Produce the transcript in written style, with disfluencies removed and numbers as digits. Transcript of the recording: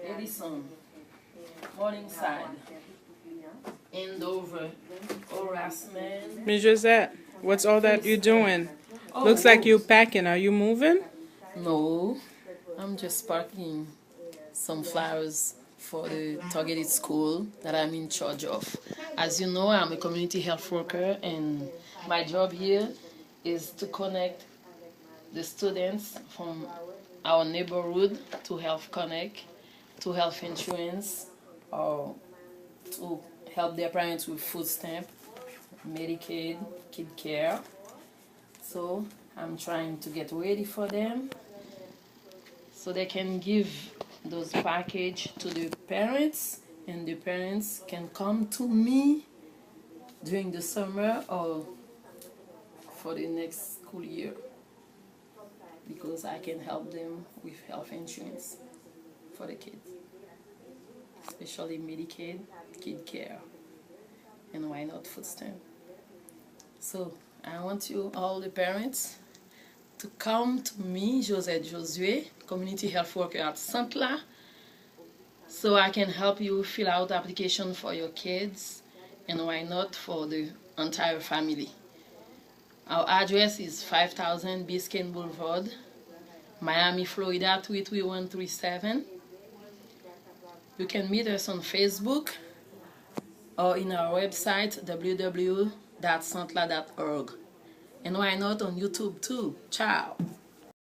Edison, Morningside, Andover, harassment. Miss Josette, what's all that you're doing? Oh, Looks like you're packing. Are you moving? No, I'm just packing some flowers for the targeted school that I'm in charge of. As you know, I'm a community health worker, and my job here is to connect the students from our neighborhood to Health Connect, to health insurance, or to help their parents with food stamp, Medicaid, kid care. So I'm trying to get ready for them so they can give those package to the parents, and the parents can come to me during the summer or for the next school year, because I can help them with health insurance for the kids, especially Medicaid, kid care, and why not food stamp. So I want you, all the parents, to come to me, Josette Josué, community health worker at Sant La, so I can help you fill out application for your kids, and why not for the entire family. Our address is 5000 Biscayne Boulevard, Miami, Florida 33137. You can meet us on Facebook or in our website www.santla.org. And why not on YouTube too? Ciao!